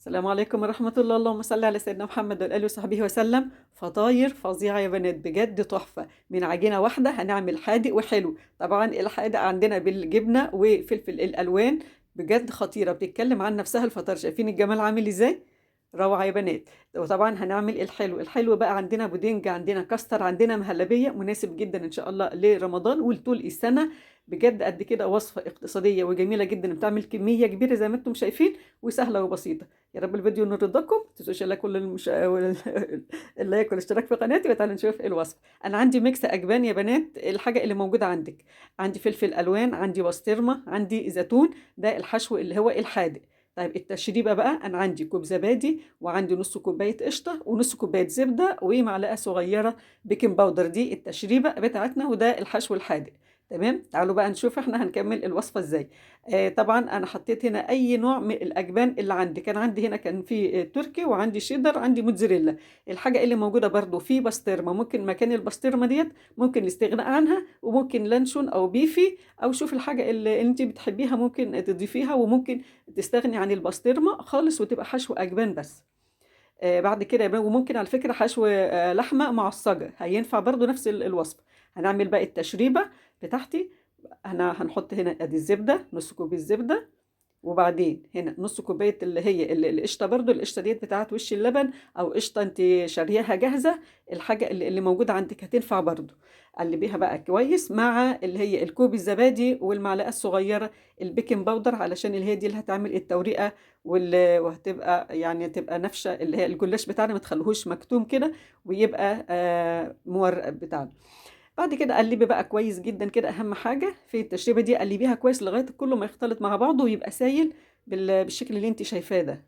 السلام عليكم ورحمة الله. اللهم صل على سيدنا محمد وآله وصحبه وسلم. فطاير فظيعة يا بنات، بجد تحفة. من عجينة واحدة هنعمل حادق وحلو. طبعا الحادق عندنا بالجبنة وفلفل الألوان، بجد خطيرة، بتتكلم عن نفسها الفطار. شايفين الجمال عامل ازاي؟ روعة يا بنات. وطبعا هنعمل الحلو بقى، عندنا بودنج، عندنا كاستر، عندنا مهلبية، مناسب جدا ان شاء الله لرمضان ولطول السنة. بجد قد كده وصفة اقتصادية وجميلة جدا، بتعمل كمية كبيرة زي ما انتم شايفين، وسهلة وبسيطة. يا رب الفيديو ينور رضاكم. ما تنسوش لا كل اللايك والاشتراك في قناتي، وتعالوا نشوف الوصفه. انا عندي ميكس اجبان يا بنات، الحاجه اللي موجوده عندك. عندي فلفل الوان، عندي بسطرمه، عندي زيتون. ده الحشو اللي هو الحادق. طيب التشريبه بقى، انا عندي كوب زبادي، وعندي نص كوبايه قشطه، ونص كوبايه زبده، ومعلقه صغيره بيكنج باودر. دي التشريبه بتاعتنا، وده الحشو الحادق. تمام، تعالوا بقى نشوف احنا هنكمل الوصفه ازاي. طبعا انا حطيت هنا اي نوع من الاجبان اللي عندي. كان عندي هنا كان في تركي، وعندي شيدر، عندي موتزاريلا. الحاجه اللي موجوده برضو في بسطرمه، ممكن مكان البسطرمه ديت ممكن الاستغناء عنها، وممكن لانشون او بيفي، او شوف الحاجه اللي انت بتحبيها ممكن تضيفيها، وممكن تستغني عن البسطرمه خالص وتبقى حشو اجبان بس. بعد كده وممكن على فكره حشو لحمه معصجه، هينفع برضو نفس الوصفه. هنعمل بقى التشريبه بتاعتي. انا هنحط هنا ادي الزبده، نص كوب الزبده، وبعدين هنا نص كوبايه اللي هي القشطه. برضو القشطه ديت بتاعت وش اللبن، او قشطه انت شارياها جاهزه. الحاجه اللي موجوده عندك هتنفع برضو. قلبيها بقى كويس مع اللي هي الكوب الزبادي والمعلقه الصغيره البيكنج باودر، علشان اللي هي دي اللي هتعمل التوريقه. وهتبقى يعني تبقى نفشه، اللي هي الجلاش بتاعنا ما تخليهوش مكتوم كده، ويبقى مورق بتاعنا. بعد كده قلبي بقى كويس جدا كده. اهم حاجه في التشريبه دي، قلبيها كويس لغايه كله ما يختلط مع بعضه ويبقى سايل بالشكل اللي انت شايفاه ده.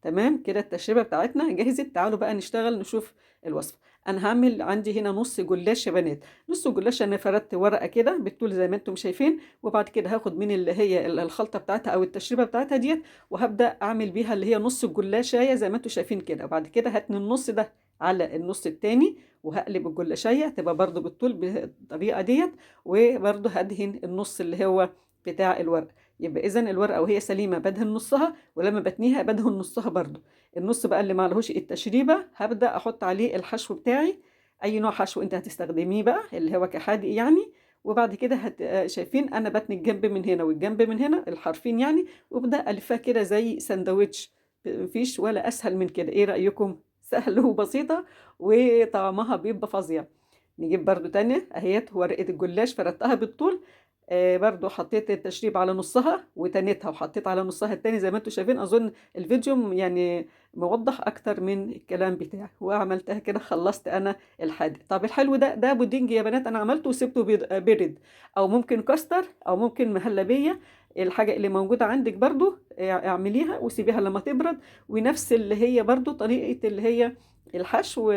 تمام كده، التشريبه بتاعتنا جهزت. تعالوا بقى نشتغل نشوف الوصفه. انا هعمل عندي هنا نص جلاش يا بنات. نص جلاش انا فردت ورقه كده بالطول زي ما انتم شايفين، وبعد كده هاخد من اللي هي الخلطه بتاعتها او التشريبه بتاعتها ديت، وهبدا اعمل بيها اللي هي نص الجلاشيه زي ما انتم شايفين كده. وبعد كده هتني النص ده على النص التاني، وهقلب الجلاشيه تبقى برضو بالطول بالطريقه ديت. وبرضو هدهن النص اللي هو بتاع الورقه. يبقى اذا الورقه وهي سليمه بدهن نصها، ولما بتنيها بدهن نصها برضو. النص بقى اللي معلهوش التشريبه هبدا احط عليه الحشو بتاعي. اي نوع حشو انت هتستخدميه بقى اللي هو كحادق يعني. وبعد كده شايفين انا بتني الجنب من هنا والجنب من هنا الحرفين يعني، وابدا الفها كده زي سندوتش. مفيش ولا اسهل من كده. ايه رايكم؟ سهل وبسيطه، وطعمها بيبقى فظيع. نجيب برضو تانية اهيت ورقة الجلاش فردتها بالطول. برضو حطيت التشريب على نصها وتنيتها، وحطيت على نصها التاني زي ما انتم شايفين. اظن الفيديو يعني موضح اكتر من الكلام بتاعي. وعملتها كده، خلصت انا الحادق. طب الحلو ده بودنج يا بنات، انا عملته وسبته برد. او ممكن كاستر، او ممكن مهلبية. الحاجة اللي موجودة عندك برضو اعمليها وسيبيها لما تبرد. ونفس اللي هي برضو طريقة اللي هي الحشو.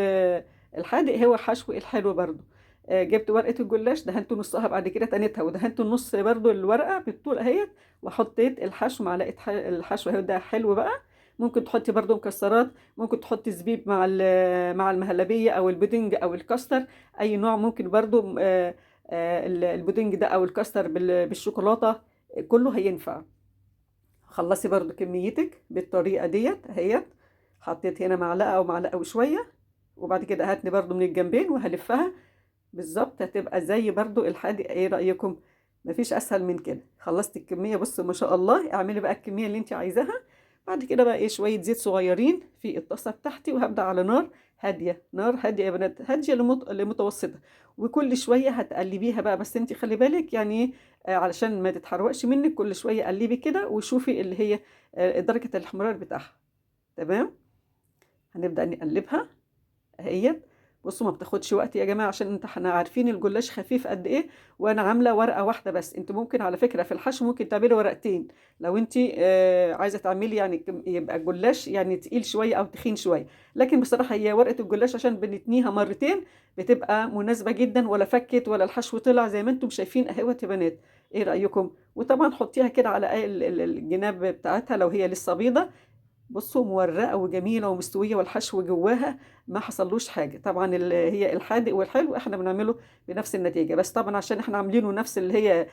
الحادق هو حشو الحلو برضو. جبت ورقة الجلاش، دهنت نصها، بعد كده تنيتها ودهنت النص برضو الورقة بالطول اهيت. وحطيت الحشو، معلقة الحشو اهي، ده حلو بقى. ممكن تحطي برضو مكسرات، ممكن تحطي زبيب مع مع المهلبية او البودنج او الكاستر. اي نوع ممكن برضو. البودنج ده او الكاستر بالشوكولاتة، كله هينفع. خلصي برضو كميتك بالطريقة ديت اهيت. حطيت هنا معلقة او معلقة وشوية. وبعد كده هاتني برضو من الجنبين وهلفها بالظبط، هتبقى زي برضو الحادق. ايه رأيكم؟ مفيش اسهل من كده. خلصت الكمية، بص ما شاء الله. اعملي بقى الكمية اللي انت عايزاها. بعد كده بقى ايه، شوية زيت صغيرين في الطاسة بتاعتي، وهبدأ على نار هادية. نار هادية يا بنات، هادية لمتوسطة. وكل شوية هتقلبيها بقى، بس انت خلي بالك يعني ايه، علشان ما تتحرقش منك. كل شوية قلبي كده وشوفي اللي هي درجة الاحمرار بتاعها. تمام. هنبدأ نقلبها اهيت. بصوا ما بتاخدش وقت يا جماعه، عشان احنا عارفين الجلاش خفيف قد ايه. وانا عامله ورقه واحده بس. انت ممكن على فكره في الحشو ممكن تعملي ورقتين، لو انت عايزه تعملي يعني يبقى الجلاش يعني تقيل شويه او تخين شويه. لكن بصراحه هي ورقه الجلاش عشان بنتنيها مرتين بتبقى مناسبه جدا، ولا فكت ولا الحشو طلع زي ما انتم شايفين اهوت يا بنات. ايه رايكم؟ وطبعا حطيها كده على الجناب بتاعتها لو هي لسه بيضه. بصوا مورقة وجميلة ومستوية، والحشو جواها ما حصلوش حاجة. طبعا هي الحادق والحلو احنا بنعمله بنفس النتيجة، بس طبعا عشان احنا عاملينه نفس اللي هي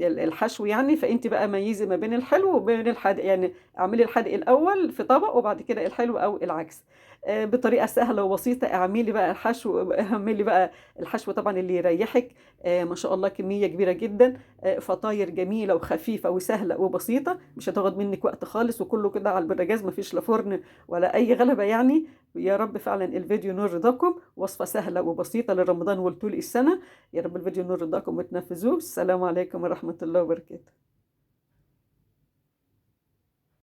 الحشو يعني، فانت بقى ميزي ما بين الحلو وبين الحادق، يعني اعملي الحادق الاول في طبق وبعد كده الحلو او العكس. بطريقة سهلة وبسيطة اعملي بقى الحشو، اعملي بقى الحشو طبعا اللي يريحك. ما شاء الله كمية كبيرة جدا، فطاير جميلة وخفيفة وسهلة وبسيطة، مش هتاخد منك وقت خالص، وكله كده على البوتاجاز، مفيش لا فرن ولا أي غلبة يعني. يا رب فعلا الفيديو نور رضاكم، وصفة سهلة وبسيطة لرمضان ولطول السنة. يا رب الفيديو نور رضاكم وتنفذوه. السلام عليكم ورحمة الله وبركاته.